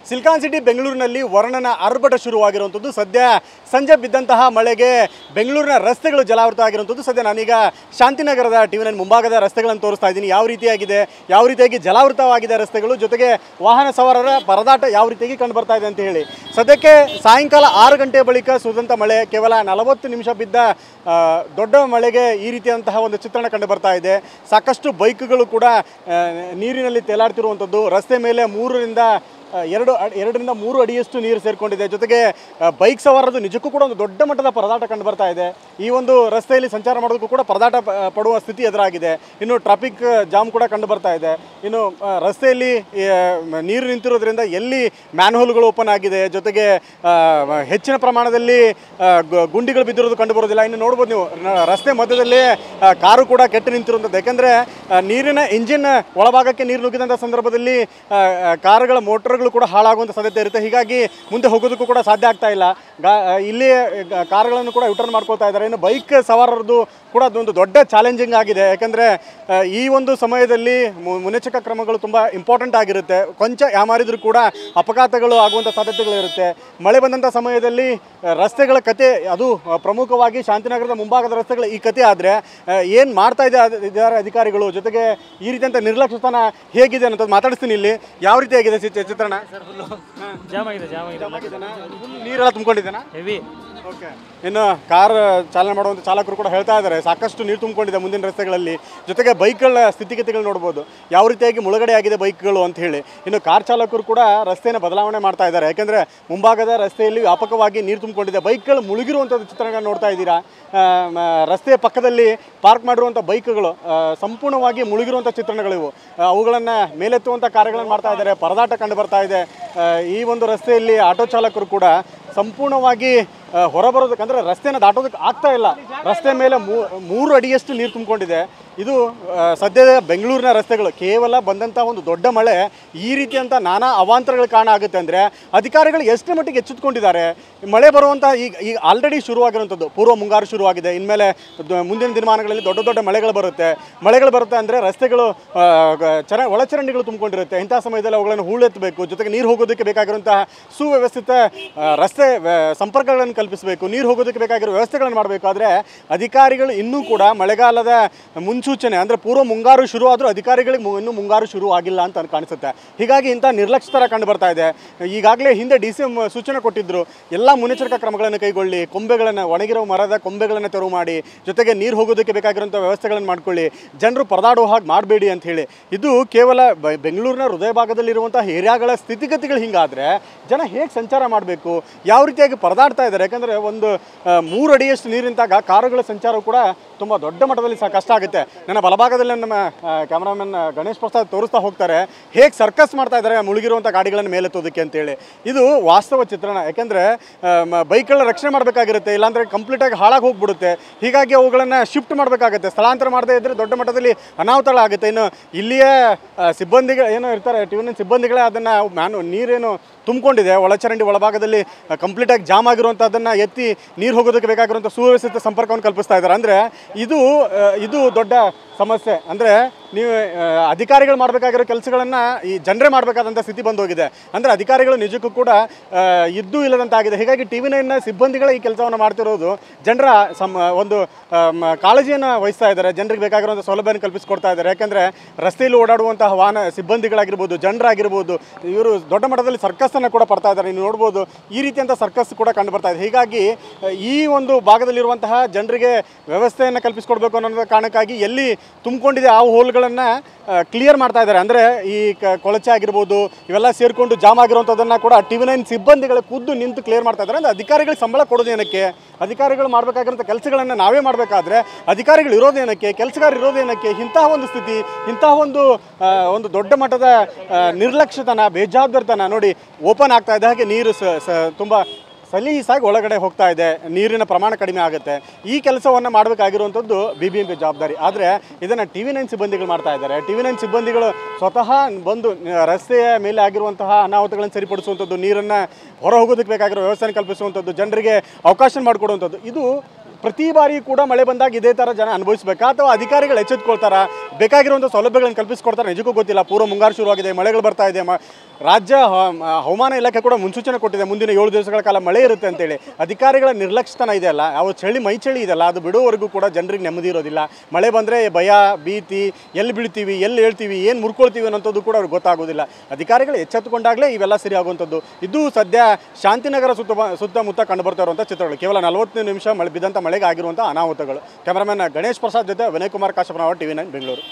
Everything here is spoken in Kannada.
ಸಿಲಿಕಾನ್ ಸಿಟಿ ಬೆಂಗಳೂರಿನಲ್ಲಿ ವರ್ಣನ ಆರ್ಭಟ ಶುರುವಾಗಿರುವಂಥದ್ದು. ಸದ್ಯ ಸಂಜೆ ಬಿದ್ದಂತಹ ಮಳೆಗೆ ಬೆಂಗಳೂರಿನ ರಸ್ತೆಗಳು ಜಲಾವೃತ ಆಗಿರುವಂಥದ್ದು. ಸದ್ಯ ನಾನೀಗ ಶಾಂತಿನಗರದ ಟಿ9 ಮುಂಭಾಗದ ರಸ್ತೆಗಳನ್ನು ತೋರಿಸ್ತಾ ಇದ್ದೀನಿ. ಯಾವ ರೀತಿಯಾಗಿ ಜಲಾವೃತವಾಗಿದೆ ರಸ್ತೆಗಳು, ಜೊತೆಗೆ ವಾಹನ ಸವಾರರ ಪರದಾಟ ಯಾವ ರೀತಿಯಾಗಿ ಕಂಡು ಬರ್ತಾ ಇದೆ ಅಂತ ಹೇಳಿ. ಸದ್ಯಕ್ಕೆ ಸಾಯಂಕಾಲ 6 ಗಂಟೆ ಬಳಿಕ ಸುರಿದಂಥ ಮಳೆ, ಕೇವಲ 40 ನಿಮಿಷ ಬಿದ್ದ ದೊಡ್ಡ ಮಳೆಗೆ ಈ ರೀತಿಯಂತಹ ಒಂದು ಚಿತ್ರಣ ಕಂಡು ಬರ್ತಾ ಇದೆ. ಸಾಕಷ್ಟು ಬೈಕ್ಗಳು ಕೂಡ ನೀರಿನಲ್ಲಿ ತೇಲಾಡ್ತಿರುವಂಥದ್ದು. ರಸ್ತೆ ಮೇಲೆ 2ರಿಂದ 3 ಅಡಿಯಷ್ಟು ನೀರು ಸೇರಿಕೊಂಡಿದೆ. ಜೊತೆಗೆ ಬೈಕ್ ಸವಾರರು ನಿಜಕ್ಕೂ ಕೂಡ ಒಂದು ದೊಡ್ಡ ಮಟ್ಟದ ಪರದಾಟ ಕಂಡು ಬರ್ತಾ ಇದೆ. ಈ ಒಂದು ರಸ್ತೆಯಲ್ಲಿ ಸಂಚಾರ ಮಾಡೋದಕ್ಕೂ ಕೂಡ ಪರದಾಟ ಪಡುವ ಸ್ಥಿತಿ ಎದುರಾಗಿದೆ. ಇನ್ನು ಟ್ರಾಫಿಕ್ ಜಾಮ್ ಕೂಡ ಕಂಡು ಬರ್ತಾ ಇದೆ. ಇನ್ನು ರಸ್ತೆಯಲ್ಲಿ ನೀರು ನಿಂತಿರೋದ್ರಿಂದ ಎಲ್ಲಿ ಮ್ಯಾನ್ಹೋಲ್ಗಳು ಓಪನ್ ಆಗಿದೆ, ಜೊತೆಗೆ ಹೆಚ್ಚಿನ ಪ್ರಮಾಣದಲ್ಲಿ ಗುಂಡಿಗಳು ಬಿದ್ದಿರೋದು ಕಂಡು ಬರೋದಿಲ್ಲ. ಇನ್ನು ನೋಡ್ಬೋದು ನೀವು ರಸ್ತೆ ಮಧ್ಯದಲ್ಲಿ ಕಾರು ಕೂಡ ಕೆಟ್ಟು ನಿಂತಿರುವಂಥದ್ದು. ಯಾಕೆಂದರೆ ನೀರಿನ ಇಂಜಿನ್ ಒಳಭಾಗಕ್ಕೆ ನೀರು ನುಗ್ಗಿದಂಥ ಸಂದರ್ಭದಲ್ಲಿ ಕಾರುಗಳ ಮೋಟರ್ಗಳು ಕೂಡ ಹಾಳಾಗುವಂಥ ಸಾಧ್ಯತೆ ಇರುತ್ತೆ. ಹೀಗಾಗಿ ಮುಂದೆ ಹೋಗೋದಕ್ಕೂ ಕೂಡ ಸಾಧ್ಯ ಆಗ್ತಾ ಇಲ್ಲ. ಇಲ್ಲಿ ಕಾರುಗಳನ್ನು ಕೂಡ ಯೂಟರ್ನ್ ಮಾಡ್ಕೊಳ್ತಾ ಇದ್ದಾರೆ. ಇನ್ನು ಬೈಕ್ ಸವಾರರದ್ದು ಕೂಡ ಅದೊಂದು ದೊಡ್ಡ ಚಾಲೆಂಜಿಂಗ್ ಆಗಿದೆ. ಯಾಕಂದರೆ ಈ ಒಂದು ಸಮಯದಲ್ಲಿ ಮುನ್ನೆಚ್ಚರಿಕಾ ಕ್ರಮಗಳು ತುಂಬ ಇಂಪಾರ್ಟೆಂಟ್ ಆಗಿರುತ್ತೆ. ಕೊಂಚ ಯಾಮಾರಿದ್ರೂ ಕೂಡ ಅಪಘಾತಗಳು ಆಗುವಂಥ ಸಾಧ್ಯತೆಗಳಿರುತ್ತೆ. ಮಳೆ ಬಂದಂಥ ಸಮಯದಲ್ಲಿ ರಸ್ತೆಗಳ ಕತೆ, ಅದು ಪ್ರಮುಖವಾಗಿ ಶಾಂತಿನಗರದ ಮುಂಭಾಗದ ರಸ್ತೆಗಳ ಈ ಕತೆ ಆದರೆ ಏನು ಮಾಡ್ತಾ ಇದ್ದಾರೆ ಅಧಿಕಾರಿಗಳು, ಜೊತೆಗೆ ಈ ರೀತಿಯಂಥ ನಿರ್ಲಕ್ಷ್ಯತನ ಹೇಗಿದೆ ಅನ್ನೋದು ಮಾತಾಡಿಸ್ತೀನಿ. ಇಲ್ಲಿ ಯಾವ ರೀತಿಯಾಗಿದೆ ಚಿತ್ರಣ? ನೀರೆಲ್ಲ ತುಂಬಿಕೊಂಡಿದ್ದೇನಾ? ಹೆವಿ. ಓಕೆ. ಇನ್ನು ಕಾರ್ ಚಾಲನೆ ಮಾಡುವಂಥ ಚಾಲಕರು ಕೂಡ ಹೇಳ್ತಾ ಇದ್ದಾರೆ ಸಾಕಷ್ಟು ನೀರು ತುಂಬಿಕೊಂಡಿದೆ ಮುಂದಿನ ರಸ್ತೆಗಳಲ್ಲಿ. ಜೊತೆಗೆ ಬೈಕ್ಗಳ ಸ್ಥಿತಿಗತಿಗಳು ನೋಡ್ಬೋದು ಯಾವ ರೀತಿಯಾಗಿ ಮುಳುಗಡೆ ಆಗಿದೆ ಬೈಕ್ಗಳು ಅಂತ ಹೇಳಿ. ಇನ್ನು ಕಾರ್ ಚಾಲಕರು ಕೂಡ ರಸ್ತೆಯನ್ನು ಬದಲಾವಣೆ ಮಾಡ್ತಾ ಇದ್ದಾರೆ. ಯಾಕೆಂದರೆ ಮುಂಭಾಗದ ರಸ್ತೆಯಲ್ಲಿ ವ್ಯಾಪಕವಾಗಿ ನೀರು ತುಂಬಿಕೊಂಡಿದೆ. ಬೈಕ್ಗಳು ಮುಳುಗಿರುವಂಥದ್ದು ಚಿತ್ರಣ ನೋಡ್ತಾ ಇದ್ದೀರಾ. ರಸ್ತೆಯ ಪಕ್ಕದಲ್ಲಿ ಪಾರ್ಕ್ ಮಾಡಿರುವಂಥ ಬೈಕ್ಗಳು ಸಂಪೂರ್ಣವಾಗಿ ಮುಳುಗಿರುವಂಥ ಚಿತ್ರಣಗಳಿವು. ಅವುಗಳನ್ನು ಮೇಲೆತ್ತುವಂಥ ಕಾರ್ಯಗಳನ್ನು ಮಾಡ್ತಾ ಇದ್ದಾರೆ. ಪರದಾಟ ಕಂಡು ಬರ್ತಾ ಇದೆ. ಈ ಒಂದು ರಸ್ತೆಯಲ್ಲಿ ಆಟೋ ಚಾಲಕರು ಕೂಡ ಸಂಪೂರ್ಣವಾಗಿ ಹೊರಬರೋದಕ್ಕಂದರೆ ರಸ್ತೆಯನ್ನು ದಾಟೋದಕ್ಕೆ ಆಗ್ತಾ ಇಲ್ಲ. ರಸ್ತೆ ಮೇಲೆ 3 ಅಡಿಯಷ್ಟು ನೀರು ತುಂಬಿಕೊಂಡಿದೆ. ಇದು ಸದ್ಯದ ಬೆಂಗಳೂರಿನ ರಸ್ತೆಗಳು. ಕೇವಲ ಬಂದಂಥ ಒಂದು ದೊಡ್ಡ ಮಳೆ ಈ ರೀತಿಯಂಥ ನಾನಾ ಅವಾಂತರಗಳು ಕಾರಣ ಆಗುತ್ತೆ. ಅಂದರೆ ಅಧಿಕಾರಿಗಳು ಎಷ್ಟು ಮಟ್ಟಿಗೆ ಎಚ್ಚೆತ್ತುಕೊಂಡಿದ್ದಾರೆ. ಮಳೆ ಬರುವಂಥ ಈಗ ಆಲ್ರೆಡಿ ಶುರುವಾಗಿರುವಂಥದ್ದು ಪೂರ್ವ ಮುಂಗಾರು ಶುರುವಾಗಿದೆ. ಇನ್ಮೇಲೆ ಮುಂದಿನ ದಿನಮಾನಗಳಲ್ಲಿ ದೊಡ್ಡ ದೊಡ್ಡ ಮಳೆಗಳು ಬರುತ್ತೆ ಅಂದರೆ ರಸ್ತೆಗಳು ಒಳಚರಂಡಿಗಳು ತುಂಬಿಕೊಂಡಿರುತ್ತೆ. ಇಂಥ ಸಮಯದಲ್ಲಿ ಅವುಗಳನ್ನು ಹೂಳೆತ್ತಬೇಕು. ಜೊತೆಗೆ ನೀರು ಹೋಗೋದಕ್ಕೆ ಬೇಕಾಗಿರುವಂತಹ ಸುವ್ಯವಸ್ಥಿತ ರಸ್ತೆ ಸಂಪರ್ಕಗಳನ್ನು ಕಲ್ಪಿಸಬೇಕು. ನೀರು ಹೋಗೋದಕ್ಕೆ ಬೇಕಾಗಿರೋ ವ್ಯವಸ್ಥೆಗಳನ್ನು ಮಾಡಬೇಕು. ಆದರೆ ಅಧಿಕಾರಿಗಳು ಇನ್ನೂ ಕೂಡ ಮಳೆಗಾಲದ ಮುನ್ಸೂಚನೆ ಅಂದರೆ ಪೂರ್ವ ಮುಂಗಾರು ಶುರು ಆದರೂ ಅಧಿಕಾರಿಗಳಿಗೆ ಇನ್ನೂ ಮುಂಗಾರು ಶುರು ಆಗಿಲ್ಲ ಅಂತ ಕಾಣಿಸುತ್ತೆ. ಹೀಗಾಗಿ ಇಂಥ ನಿರ್ಲಕ್ಷ್ಯತರ ಕಂಡು ಬರ್ತಾ ಇದೆ. ಈಗಾಗಲೇ ಹಿಂದೆ DCM ಸೂಚನೆ ಕೊಟ್ಟಿದ್ದರು, ಎಲ್ಲ ಮುನ್ನೆಚ್ಚರಿಕಾ ಕ್ರಮಗಳನ್ನು ಕೈಗೊಳ್ಳಿ, ಒಣಗಿರೋ ಮರದ ಕೊಂಬೆಗಳನ್ನು ತೆರವು ಮಾಡಿ, ಜೊತೆಗೆ ನೀರು ಹೋಗೋದಕ್ಕೆ ಬೇಕಾಗಿರುವಂಥ ವ್ಯವಸ್ಥೆಗಳನ್ನು ಮಾಡ್ಕೊಳ್ಳಿ, ಜನರು ಪರದಾಡುವ ಹಾಗೆ ಮಾಡಬೇಡಿ ಅಂತ ಹೇಳಿ. ಇದು ಕೇವಲ ಬೆಂಗಳೂರಿನ ಹೃದಯ ಭಾಗದಲ್ಲಿರುವಂಥ ಏರಿಯಾಗಳ ಸ್ಥಿತಿಗತಿಗಳು ಹಿಂಗಾದರೆ ಜನ ಹೇಗೆ ಸಂಚಾರ ಮಾಡಬೇಕು, ಯಾವ ರೀತಿಯಾಗಿ ಪರದಾಡ್ತಾ ಇದ್ದಾರೆ. ಯಾಕಂದರೆ ಒಂದು 3 ಅಡಿಯಷ್ಟು ನೀರಿಂತಾಗ ಕಾರುಗಳ ಸಂಚಾರ ಕೂಡ ತುಂಬ ದೊಡ್ಡ ಮಟ್ಟದಲ್ಲಿ ಕಷ್ಟ ಆಗುತ್ತೆ. ನನ್ನ ಬಲಭಾಗದಲ್ಲಿ ನಮ್ಮ ಕ್ಯಾಮ್ರಾಮನ್ ಗಣೇಶ್ ಪ್ರಸಾದ್ ತೋರಿಸ್ತಾ ಹೋಗ್ತಾರೆ ಹೇಗೆ ಸರ್ಕಸ್ ಮಾಡ್ತಾ ಇದ್ದಾರೆ ಮುಳುಗಿರುವಂಥ ಗಾಡಿಗಳನ್ನು ಮೇಲೆತ್ತೋದಕ್ಕೆ ಅಂತೇಳಿ. ಇದು ವಾಸ್ತವ ಚಿತ್ರಣ. ಯಾಕೆಂದರೆ ಬೈಕ್ಗಳನ್ನ ರಕ್ಷಣೆ ಮಾಡಬೇಕಾಗಿರುತ್ತೆ, ಇಲ್ಲಾಂದರೆ ಕಂಪ್ಲೀಟಾಗಿ ಹಾಳಾಗಿ ಹೋಗ್ಬಿಡುತ್ತೆ. ಹೀಗಾಗಿ ಅವುಗಳನ್ನು ಶಿಫ್ಟ್ ಮಾಡಬೇಕಾಗುತ್ತೆ. ಸ್ಥಳಾಂತರ ಮಾಡದೇ ಇದ್ದರೆ ದೊಡ್ಡ ಮಟ್ಟದಲ್ಲಿ ಅನಾಹುತಗಳಾಗುತ್ತೆ. ಇನ್ನು ಇಲ್ಲಿಯ ಸಿಬ್ಬಂದಿಗಳು ಏನೋ ಇರ್ತಾರೆ, ಟಿ9 ಸಿಬ್ಬಂದಿಗಳೇ ಅದನ್ನು ನೀರೇನು ತುಂಬಿಕೊಂಡಿದೆ ಒಳಚರಂಡಿ ಒಳಭಾಗದಲ್ಲಿ ಕಂಪ್ಲೀಟಾಗಿ ಜಾಮ್ ಆಗಿರುವಂಥದ್ದನ್ನು ಎತ್ತಿ ನೀರು ಹೋಗೋದಕ್ಕೆ ಬೇಕಾಗಿರುವಂಥ ಸುವ್ಯವಸ್ಥಿತ ಸಂಪರ್ಕವನ್ನು ಕಲ್ಪಿಸ್ತಾ ಇದ್ದಾರೆ. ಅಂದರೆ ಇದು ದೊಡ್ಡ ಸಮಸ್ಯೆ. ಅಂದರೆ ನೀವು ಅಧಿಕಾರಿಗಳು ಮಾಡಬೇಕಾಗಿರೋ ಕೆಲಸಗಳನ್ನು ಈ ಜನರೇ ಮಾಡಬೇಕಾದಂಥ ಸ್ಥಿತಿ ಬಂದೋಗಿದೆ. ಅಂದರೆ ಅಧಿಕಾರಿಗಳು ನಿಜಕ್ಕೂ ಕೂಡ ಇದ್ದೂ ಇಲ್ಲದಂತಾಗಿದೆ. ಹೀಗಾಗಿ ಟಿ9ನ ಸಿಬ್ಬಂದಿಗಳ ಈ ಕೆಲಸವನ್ನು ಮಾಡ್ತಿರೋದು ಜನರ ಒಂದು ಕಾಳಜಿಯನ್ನು ವಹಿಸ್ತಾ ಇದ್ದಾರೆ. ಜನರಿಗೆ ಬೇಕಾಗಿರುವಂಥ ಸೌಲಭ್ಯವನ್ನು ಕಲ್ಪಿಸಿಕೊಡ್ತಾ ಇದ್ದಾರೆ. ಯಾಕೆಂದರೆ ರಸ್ತೆಯಲ್ಲಿ ಓಡಾಡುವಂತಹ ವಾಹನ ಸಿಬ್ಬಂದಿಗಳಾಗಿರ್ಬೋದು, ಜನರಾಗಿರ್ಬೋದು, ಇವರು ದೊಡ್ಡ ಮಟ್ಟದಲ್ಲಿ ಸರ್ಕಸ್ಸನ್ನು ಕೂಡ ಪಡ್ತಾ ಇದ್ದಾರೆ. ನೀವು ನೋಡ್ಬೋದು ಈ ರೀತಿಯಂಥ ಸರ್ಕಸ್ ಕೂಡ ಕಂಡು ಬರ್ತಾ ಇದೆ. ಹೀಗಾಗಿ ಈ ಒಂದು ಭಾಗದಲ್ಲಿರುವಂತಹ ಜನರಿಗೆ ವ್ಯವಸ್ಥೆಯನ್ನು ಕಲ್ಪಿಸಿಕೊಡ್ಬೇಕು ಅನ್ನೋ ಕಾರಣಕ್ಕಾಗಿ ಎಲ್ಲಿ ತುಂಬಿಕೊಂಡಿದೆ ಆ ಹೋಲ್ಗಳನ್ನು ಕ್ಲಿಯರ್ ಮಾಡ್ತಾ ಇದ್ದಾರೆ. ಅಂದರೆ ಈ ಕೊಳಚೆ ಆಗಿರ್ಬೋದು ಇವೆಲ್ಲ ಸೇರಿಕೊಂಡು ಜಾಮ್ ಆಗಿರುವಂಥದ್ದನ್ನು ಕೂಡ ಟಿ9 ಸಿಬ್ಬಂದಿಗಳ ಖುದ್ದು ನಿಂತು ಕ್ಲಿಯರ್ ಮಾಡ್ತಾ ಇದ್ದಾರೆ. ಅಂದರೆ ಅಧಿಕಾರಿಗಳಿಗೆ ಸಂಬಳ ಕೊಡೋದೇನಕ್ಕೆ, ಅಧಿಕಾರಿಗಳು ಮಾಡಬೇಕಾಗಿರೋಂಥ ಕೆಲಸಗಳನ್ನು ನಾವೇ ಮಾಡಬೇಕಾದ್ರೆ ಅಧಿಕಾರಿಗಳು ಇರೋದೇನಕ್ಕೆ, ಕೆಲಸಗಾರ ಇರೋದೇನಕ್ಕೆ? ಇಂತಹ ಒಂದು ಸ್ಥಿತಿ, ಇಂತಹ ಒಂದು ದೊಡ್ಡ ಮಟ್ಟದ ನಿರ್ಲಕ್ಷ್ಯತನ, ಬೇಜವಾಬ್ದಾರಿತನ ನೋಡಿ ಓಪನ್ ಆಗ್ತಾ ಇದೆ. ಹಾಗೆ ನೀರು ತುಂಬ ಸಲೀಸಾಗಿ ಒಳಗಡೆ ಹೋಗ್ತಾ ಇದೆ. ನೀರಿನ ಪ್ರಮಾಣ ಕಡಿಮೆ ಆಗುತ್ತೆ. ಈ ಕೆಲಸವನ್ನು ಮಾಡಬೇಕಾಗಿರುವಂಥದ್ದು BBMP ಜವಾಬ್ದಾರಿ. ಆದರೆ ಇದನ್ನು ಟಿ9 ಸಿಬ್ಬಂದಿಗಳು ಮಾಡ್ತಾ ಇದ್ದಾರೆ. ಟಿ9 ಸಿಬ್ಬಂದಿಗಳು ಸ್ವತಃ ಬಂದು ರಸ್ತೆಯ ಮೇಲೆ ಆಗಿರುವಂತಹ ಅನಾಹುತಗಳನ್ನು ಸರಿಪಡಿಸುವಂಥದ್ದು, ನೀರನ್ನು ಹೊರ ಹೋಗೋದಕ್ಕೆ ಬೇಕಾಗಿರೋ ವ್ಯವಸ್ಥೆಯನ್ನು ಕಲ್ಪಿಸುವಂಥದ್ದು, ಜನರಿಗೆ ಅವಕಾಶ ಮಾಡಿಕೊಡುವಂಥದ್ದು, ಇದು ಪ್ರತಿ ಬಾರಿ ಕೂಡ ಮಳೆ ಬಂದಾಗ ಇದೇ ಥರ ಜನ ಅನುಭವಿಸಬೇಕಾ ಅಥವಾ ಅಧಿಕಾರಿಗಳು ಎಚ್ಚೆತ್ಕೊಳ್ತಾರಾ, ಬೇಕಾಗಿರುವಂಥ ಸೌಲಭ್ಯಗಳನ್ನು ಕಲ್ಪಿಸ್ಕೊಡ್ತಾರೆ? ನಿಜಕ್ಕೂ ಗೊತ್ತಿಲ್ಲ. ಪೂರ್ವ ಮುಂಗಾರು ಶುರುವಾಗಿದೆ, ಮಳೆಗಳು ಬರ್ತಾ ಇದೆ. ರಾಜ್ಯ ಹವಾಮಾನ ಇಲಾಖೆ ಕೂಡ ಮುನ್ಸೂಚನೆ ಕೊಟ್ಟಿದೆ, ಮುಂದಿನ 7 ದಿವಸಗಳ ಕಾಲ ಮಳೆ ಇರುತ್ತೆ ಅಂತೇಳಿ. ಅಧಿಕಾರಿಗಳ ನಿರ್ಲಕ್ಷ್ಯತನ ಇದೆಯಲ್ಲ, ಯಾವ ಚಳಿ ಮೈ ಚಳಿ ಇದೆಯಲ್ಲ, ಅದು ಬಿಡುವವರೆಗೂ ಕೂಡ ಜನರಿಗೆ ನೆಮ್ಮದಿ ಇರೋದಿಲ್ಲ. ಮಳೆ ಬಂದರೆ ಭಯ, ಭೀತಿ, ಎಲ್ಲಿ ಬೀಳ್ತೀವಿ, ಎಲ್ಲಿ ಹೇಳ್ತೀವಿ, ಏನು ಮುರ್ಕೊಳ್ತೀವಿ ಅನ್ನೋಂಥದ್ದು ಕೂಡ ಅವ್ರಿಗೆ ಗೊತ್ತಾಗೋದಿಲ್ಲ. ಅಧಿಕಾರಿಗಳು ಎಚ್ಚೆತ್ತುಕೊಂಡಾಗಲೇ ಇವೆಲ್ಲ ಸರಿ ಆಗುವಂಥದ್ದು. ಇದು ಸದ್ಯ ಶಾಂತಿನಗರ ಸುತ್ತಮುತ್ತ ಕಂಡುಬರ್ತಾ ಇರುವಂಥ ಚಿತ್ರಗಳು. ಕೇವಲ 40 ನಿಮಿಷ ಮಳೆ ಬಿದ್ದಂಥ ಮಳೆಗೆ ಆಗಿರುವಂಥ ಅನಾಹುತಗಳು. ಕ್ಯಾಮರಾಮನ್ ಗಣೇಶ್ ಪ್ರಸಾದ್ ಜೊತೆ ವಿನಯ್ ಕುಮಾರ್ ಕಾಶಪ್ಪನವರ್, TV9 ಬೆಂಗಳೂರು.